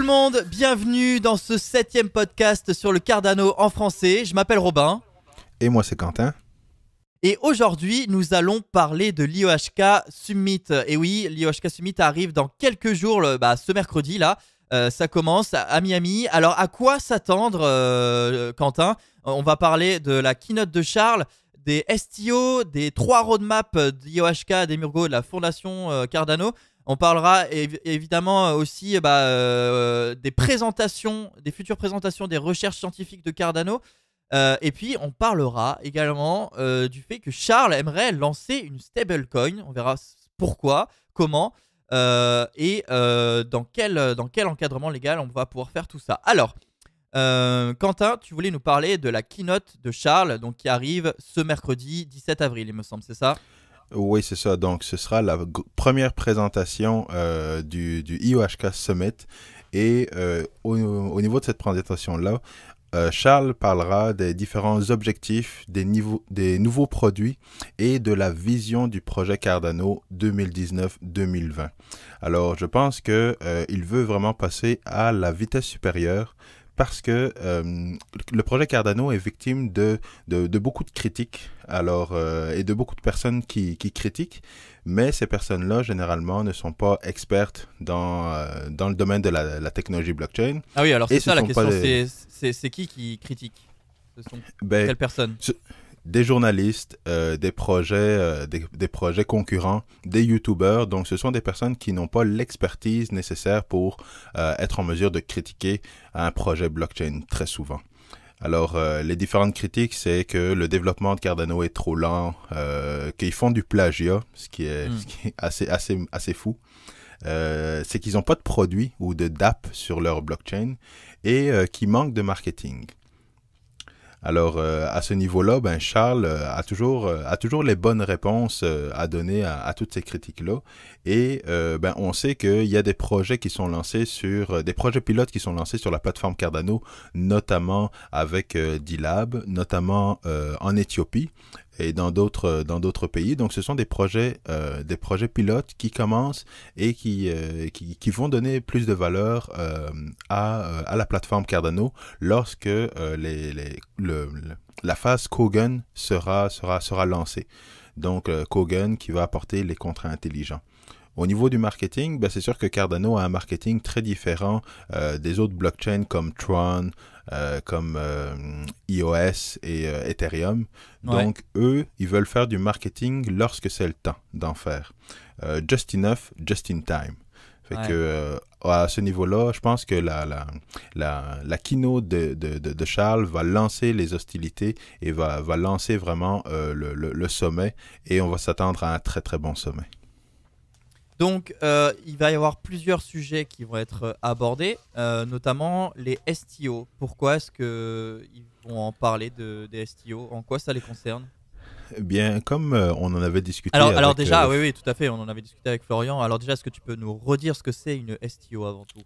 le monde, bienvenue dans ce 7e podcast sur le Cardano en français. Je m'appelle Robin. Et moi c'est Quentin. Et aujourd'hui, nous allons parler de l'IOHK Summit. Et oui, l'IOHK Summit arrive dans quelques jours, ce mercredi là. Ça commence à Miami. Alors à quoi s'attendre, Quentin? On va parler de la keynote de Charles, des STO, des 3 roadmaps d'IOHK, d'Emurgo, de la fondation Cardano. On parlera évidemment aussi des présentations, des futures présentations des recherches scientifiques de Cardano. Et puis on parlera également du fait que Charles aimerait lancer une stablecoin. On verra pourquoi, comment et dans quel encadrement légal on va pouvoir faire tout ça. Alors, Quentin, tu voulais nous parler de la keynote de Charles, donc qui arrive ce mercredi 17 avril, il me semble, c'est ça? Oui, c'est ça. Donc, ce sera la première présentation du IOHK Summit. Et au niveau de cette présentation-là, Charles parlera des différents objectifs, des nouveaux produits et de la vision du projet Cardano 2019-2020. Alors, je pense qu'il veut vraiment passer à la vitesse supérieure parce que le projet Cardano est victime de beaucoup de critiques et de beaucoup de personnes qui critiquent, mais ces personnes-là, généralement, ne sont pas expertes dans le domaine de la technologie blockchain. Ah oui, alors c'est ça la question, c'est qui critique? Ce sont quelles personnes? Des journalistes, des projets concurrents, des YouTubers. Donc, ce sont des personnes qui n'ont pas l'expertise nécessaire pour être en mesure de critiquer un projet blockchain très souvent. Alors, les différentes critiques, c'est que le développement de Cardano est trop lent, qu'ils font du plagiat, ce qui est assez fou. C'est qu'ils n'ont pas de produit ou d'app sur leur blockchain et qu'ils manquent de marketing. Alors, à ce niveau-là, Charles a toujours les bonnes réponses à donner à toutes ces critiques-là. Et on sait qu'il y a des projets qui sont lancés des projets pilotes qui sont lancés sur la plateforme Cardano, notamment avec D-Lab, notamment en Éthiopie et dans d'autres pays. Donc, ce sont des projets pilotes qui commencent et qui vont donner plus de valeur à la plateforme Cardano lorsque la phase Kogan sera lancée. Donc, Kogan qui va apporter les contrats intelligents. Au niveau du marketing, c'est sûr que Cardano a un marketing très différent des autres blockchains comme Tron, comme EOS et Ethereum. Donc, eux, ils veulent faire du marketing lorsque c'est le temps d'en faire. Just enough, just in time. Fait que à ce niveau-là, je pense que la keynote de Charles va lancer les hostilités et va lancer vraiment le sommet. Et on va s'attendre à un très très bon sommet. Donc, il va y avoir plusieurs sujets qui vont être abordés, notamment les STO. Pourquoi est-ce qu'ils vont en parler des STO? En quoi ça les concerne? Eh bien, comme on en avait discuté alors déjà, oui, tout à fait, on en avait discuté avec Florian. Alors déjà, est-ce que tu peux nous redire ce que c'est une STO avant tout?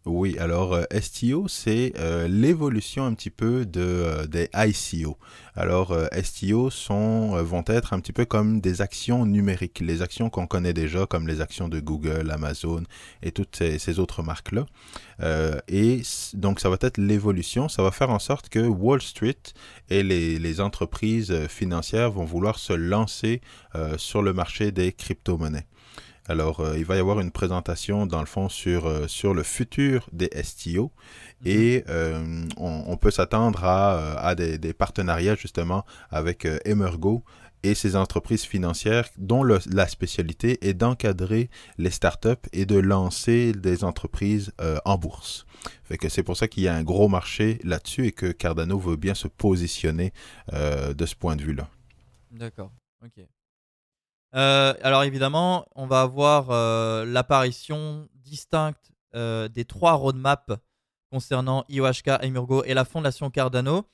Oui, alors STO, c'est l'évolution un petit peu des ICO. Alors, STO vont être un petit peu comme des actions numériques, les actions qu'on connaît déjà, comme les actions de Google, Amazon et toutes ces autres marques-là. Et donc, ça va être l'évolution. Ça va faire en sorte que Wall Street et les entreprises financières vont vouloir se lancer sur le marché des crypto-monnaies. Alors, il va y avoir une présentation, dans le fond, sur le futur des STO et on peut s'attendre à des partenariats, justement, avec Emurgo et ces entreprises financières dont la spécialité est d'encadrer les startups et de lancer des entreprises en bourse. Fait que c'est pour ça qu'il y a un gros marché là-dessus et que Cardano veut bien se positionner de ce point de vue-là. D'accord, ok. Alors évidemment, on va avoir l'apparition distincte des 3 roadmaps concernant IOHK, Emurgo et la fondation Cardano,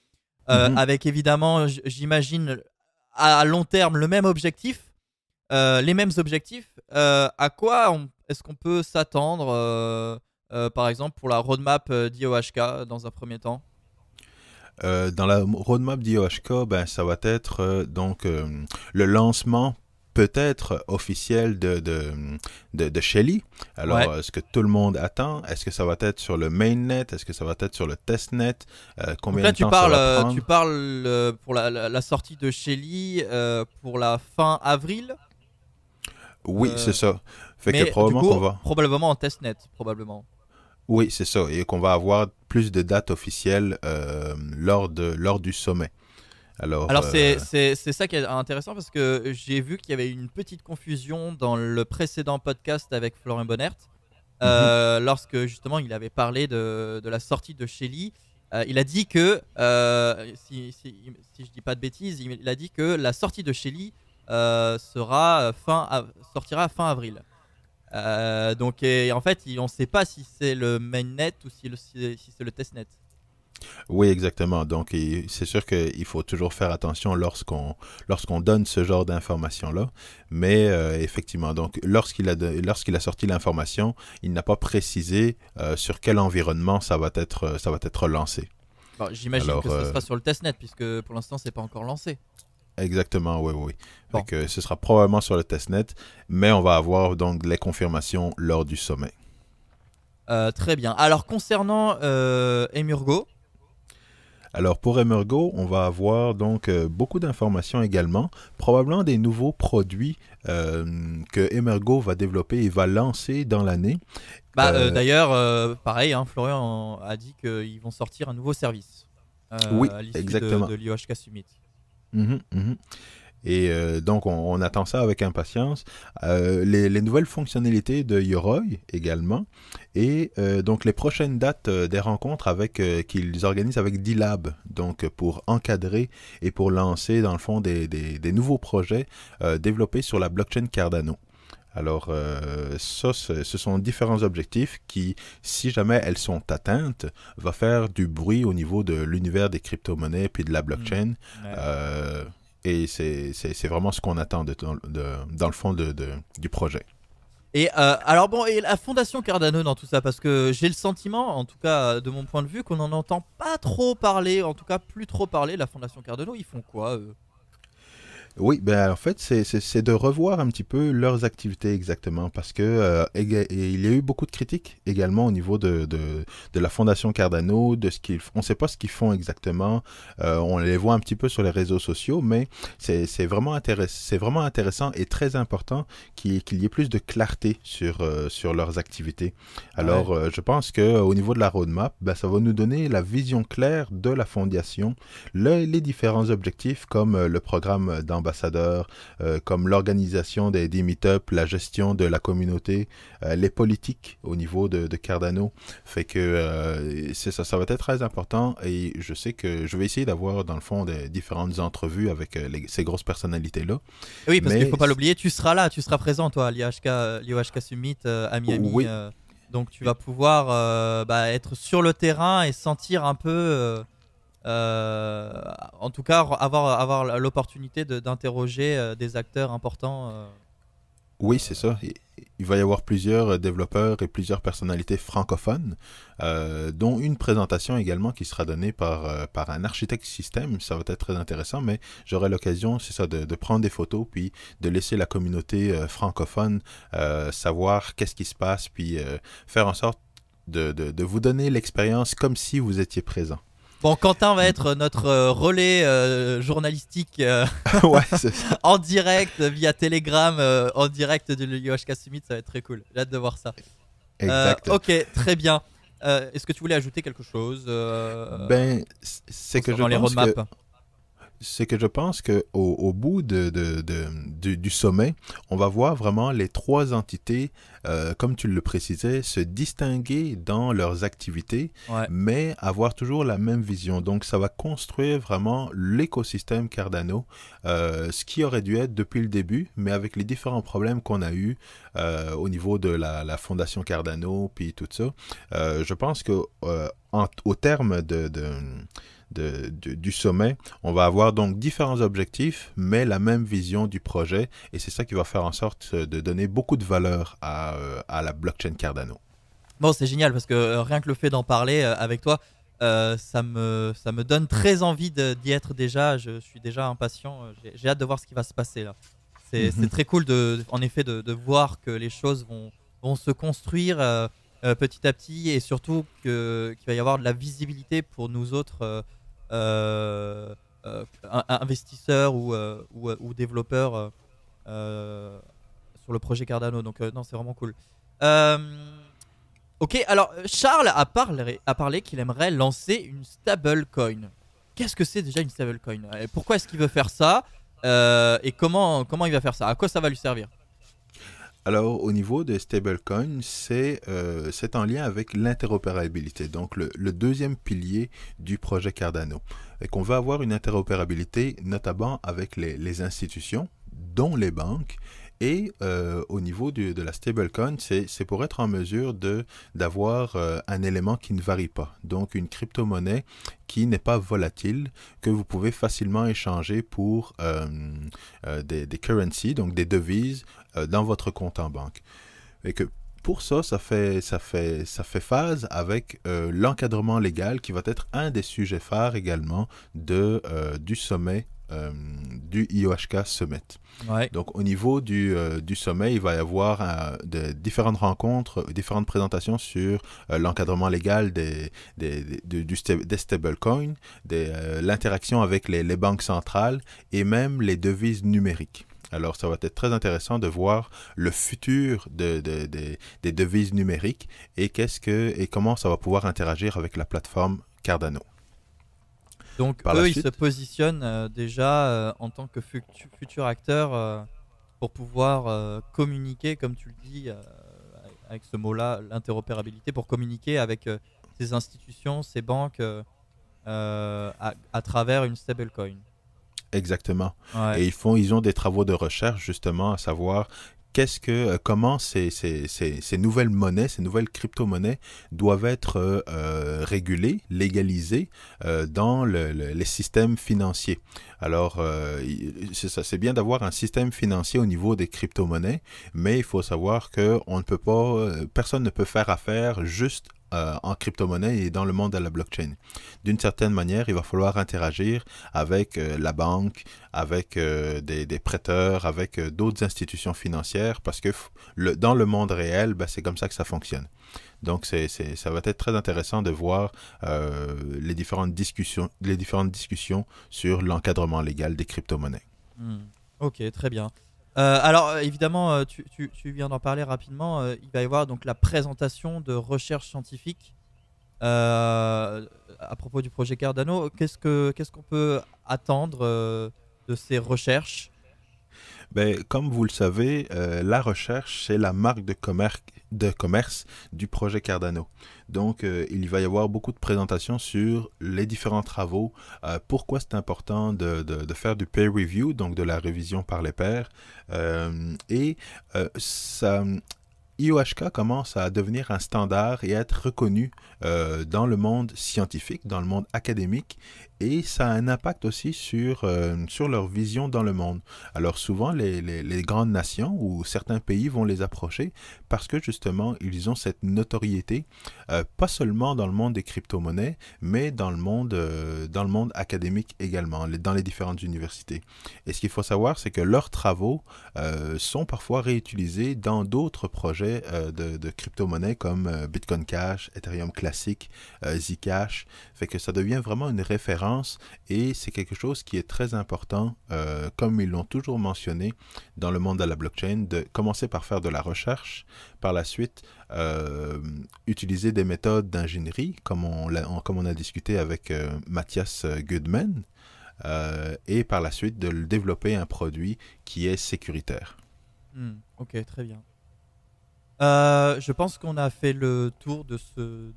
avec évidemment, j'imagine, à long terme, les mêmes objectifs. À quoi est-ce qu'on peut s'attendre, par exemple, pour la roadmap d'IOHK dans un premier temps? Dans la roadmap d'IOHK, ça va être le lancement peut-être officielle de Shelly. Alors, Ouais. est-ce que tout le monde attend? Est-ce que ça va être sur le mainnet? Est-ce que ça va être sur le testnet? Donc Combien là, de temps ça va tu prendre? parles pour la sortie de Shelly pour la fin avril, Oui, c'est euh, ça. Fait que mais du probablement coup, qu'on va... probablement en testnet, probablement. Oui, c'est ça. Et qu'on va avoir plus de dates officielles lors du sommet. Alors, Alors c'est ça qui est intéressant parce que j'ai vu qu'il y avait une petite confusion dans le précédent podcast avec Florian Bonnert mhm. lorsque justement il avait parlé de la sortie de Shelly. Il a dit que si je dis pas de bêtises, il a dit que la sortie de Shelly sortira fin avril. Donc et en fait on ne sait pas si c'est le mainnet ou si c'est le testnet. Oui, exactement. Donc, c'est sûr qu'il faut toujours faire attention lorsqu'on donne ce genre d'informations-là. Mais effectivement, donc lorsqu'il a sorti l'information, il n'a pas précisé sur quel environnement ça va être lancé. Bon, j'imagine Alors, que ce sera sur le testnet puisque pour l'instant c'est pas encore lancé. exactement, oui, oui, oui. Fait Bon. que ce sera probablement sur le testnet, mais on va avoir donc les confirmations lors du sommet. Très bien. Alors concernant Emurgo, Alors pour Emergo, on va avoir donc beaucoup d'informations également, probablement des nouveaux produits que Emergo va développer et va lancer dans l'année. d'ailleurs, pareil, hein, Florian a dit qu'ils vont sortir un nouveau service Oui, à l'issue exactement. de l'IOHK Summit. Mhm, mhm. Et donc, on attend ça avec impatience. Les nouvelles fonctionnalités de Yoroi également. Et donc, les prochaines dates des rencontres qu'ils organisent avec D-Lab. Donc, pour encadrer et pour lancer, dans le fond, des nouveaux projets développés sur la blockchain Cardano. Alors, ce sont différents objectifs qui, si jamais elles sont atteintes, va faire du bruit au niveau de l'univers des crypto-monnaies puis de la Hmm. blockchain. Ouais. Euh, et c'est vraiment ce qu'on attend dans le fond du projet. Et alors bon, et la fondation Cardano dans tout ça, parce que j'ai le sentiment, en tout cas de mon point de vue, qu'on n'en entend pas trop parler, en tout cas plus trop parler. La fondation Cardano, ils font quoi eux? Oui, ben en fait, c'est de revoir un petit peu leurs activités exactement, parce que et il y a eu beaucoup de critiques également au niveau de la Fondation Cardano, de ce on ne sait pas ce qu'ils font exactement, on les voit un petit peu sur les réseaux sociaux, mais c'est vraiment intéressant et très important qu'il y ait plus de clarté sur leurs activités. Ouais. Alors, je pense qu'au niveau de la roadmap, ben, ça va nous donner la vision claire de la fondation, les différents objectifs comme le programme d'ambassadeurs, comme l'organisation des meet-ups, la gestion de la communauté, les politiques au niveau de Cardano. Fait que c'est ça, ça va être très important et je sais que je vais essayer d'avoir dans le fond des différentes entrevues avec ces grosses personnalités-là. Et oui, parce qu'il Mais faut pas l'oublier, tu seras là, tu seras présent toi à l'IOHK Summit à Miami. oui, Donc tu vas pouvoir être sur le terrain et sentir un peu, en tout cas avoir l'opportunité d'interroger des acteurs importants. oui, c'est ça. Il va y avoir plusieurs développeurs et plusieurs personnalités francophones, dont une présentation également qui sera donnée par un architecte système. Ça va être très intéressant, mais j'aurai l'occasion, c'est ça, de prendre des photos, puis de laisser la communauté francophone savoir qu'est-ce qui se passe, puis faire en sorte de vous donner l'expérience comme si vous étiez présent. Bon, Quentin va être notre relais journalistique Ouais, c'est ça. en direct via Telegram, en direct de l'IOHK Summit, ça va être très cool. J'ai hâte de voir ça. Exact. Ok, très bien. Est-ce que tu voulais ajouter quelque chose Ben, c'est que je concernant les pense que roadmaps? c'est que je pense que au bout du sommet, on va voir vraiment les trois entités, comme tu le précisais, se distinguer dans leurs activités, Ouais. mais avoir toujours la même vision. Donc, ça va construire vraiment l'écosystème Cardano, ce qui aurait dû être depuis le début, mais avec les différents problèmes qu'on a eus au niveau de la fondation Cardano, puis tout ça, je pense que au terme du sommet, on va avoir donc différents objectifs, mais la même vision du projet, et c'est ça qui va faire en sorte de donner beaucoup de valeur à la blockchain Cardano. Bon, c'est génial parce que rien que le fait d'en parler avec toi, ça me donne très envie d'y être déjà. Je suis déjà impatient. J'ai hâte de voir ce qui va se passer là. C'est très cool en effet de voir que les choses vont se construire petit à petit et surtout qu'il va y avoir de la visibilité pour nous autres investisseurs ou développeurs sur le projet Cardano. Donc non, c'est vraiment cool. Euh, ok, alors Charles a parlé qu'il aimerait lancer une stablecoin. Qu'est-ce que c'est déjà une stablecoin? Et pourquoi est-ce qu'il veut faire ça? Et comment il va faire ça? À quoi ça va lui servir? Alors, au niveau des stablecoins, c'est en lien avec l'interopérabilité, donc le deuxième pilier du projet Cardano. Et qu'on va avoir une interopérabilité notamment avec les institutions, dont les banques, et au niveau de la stablecoin, c'est pour être en mesure d'avoir un élément qui ne varie pas. Donc, une crypto-monnaie qui n'est pas volatile, que vous pouvez facilement échanger pour des currencies, donc des devises, dans votre compte en banque. Et que pour ça, ça fait phase avec l'encadrement légal qui va être un des sujets phares également du sommet du IOHK Summit. Ouais. Donc au niveau du sommet, il va y avoir différentes rencontres, différentes présentations sur l'encadrement légal des stablecoins, l'interaction avec les banques centrales et même les devises numériques. Alors, ça va être très intéressant de voir le futur des devises numériques et comment ça va pouvoir interagir avec la plateforme Cardano. Donc, ils se positionnent déjà en tant que futurs acteurs pour pouvoir communiquer, comme tu le dis, avec ce mot-là, l'interopérabilité, pour communiquer avec ces institutions, ces banques à travers une stablecoin. Exactement. Ouais. Et ils ont des travaux de recherche justement à savoir comment ces nouvelles monnaies, ces nouvelles crypto-monnaies doivent être régulées, légalisées dans les systèmes financiers. Alors, c'est bien d'avoir un système financier au niveau des crypto-monnaies, mais il faut savoir que personne ne peut faire affaire juste en crypto-monnaie et dans le monde de la blockchain. D'une certaine manière, il va falloir interagir avec la banque, avec des prêteurs, avec d'autres institutions financières, parce que dans le monde réel, c'est comme ça que ça fonctionne. Donc, ça va être très intéressant de voir les différentes discussions sur l'encadrement légal des crypto-monnaies. Ok, très bien. Alors évidemment, tu viens d'en parler rapidement. Il va y avoir donc la présentation de recherches scientifiques à propos du projet Cardano. Qu'est-ce qu'on peut attendre de ces recherches? Comme vous le savez, la recherche, c'est la marque de commerce du projet Cardano. Donc, il va y avoir beaucoup de présentations sur les différents travaux, pourquoi c'est important de faire du peer review, donc de la révision par les pairs. IOHK commence à devenir un standard et à être reconnu dans le monde scientifique, dans le monde académique, et ça a un impact aussi sur leur vision dans le monde. Alors souvent, les grandes nations ou certains pays vont les approcher parce que justement, ils ont cette notoriété, pas seulement dans le monde des crypto-monnaies, mais dans le monde académique également, dans les différentes universités. Et ce qu'il faut savoir, c'est que leurs travaux sont parfois réutilisés dans d'autres projets de crypto-monnaies comme Bitcoin Cash, Ethereum Classic, Zcash. Fait que ça devient vraiment une référence et c'est quelque chose qui est très important, comme ils l'ont toujours mentionné dans le monde de la blockchain, de commencer par faire de la recherche, par la suite utiliser des méthodes d'ingénierie, comme on a discuté avec Mathias Goodman, et par la suite de développer un produit qui est sécuritaire. Ok, très bien. Je pense qu'on a fait le tour de tout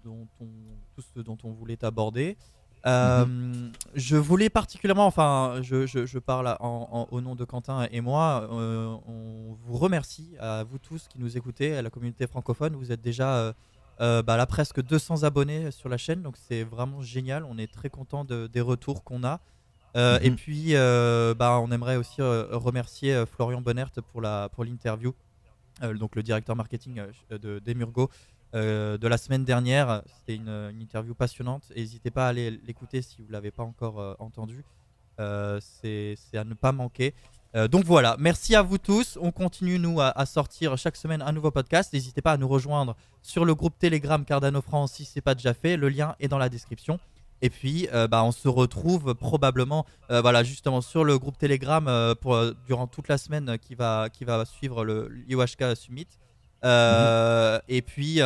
ce dont on voulait aborder. Je voulais particulièrement, enfin, je parle au nom de Quentin et moi, on vous remercie à vous tous qui nous écoutez, à la communauté francophone. Vous êtes déjà là presque 200 abonnés sur la chaîne, donc c'est vraiment génial. On est très content des retours qu'on a. Et puis, on aimerait aussi remercier Florian Bonnert pour l'interview, donc le directeur marketing d'Emurgo. De la semaine dernière. C'était une interview passionnante. N'hésitez pas à aller l'écouter si vous ne l'avez pas encore entendu. C'est à ne pas manquer. Donc voilà, merci à vous tous. On continue nous à sortir chaque semaine un nouveau podcast. N'hésitez pas à nous rejoindre sur le groupe Telegram Cardano France si ce n'est pas déjà fait. Le lien est dans la description. Et puis on se retrouve probablement voilà, justement sur le groupe Telegram durant toute la semaine qui va suivre le l'IOHK Summit. Et puis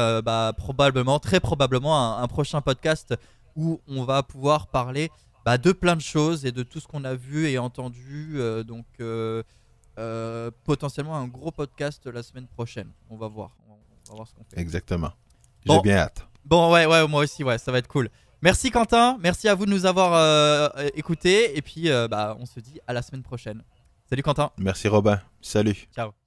probablement, très probablement un prochain podcast où on va pouvoir parler de plein de choses et de tout ce qu'on a vu et entendu. Donc potentiellement un gros podcast la semaine prochaine. On va voir ce qu'on fait. Exactement. J'ai bien hâte. Bon, ouais, moi aussi, ouais, ça va être cool. Merci Quentin, merci à vous de nous avoir écoutés. Et puis on se dit à la semaine prochaine. Salut Quentin. Merci Robin. Salut. Ciao.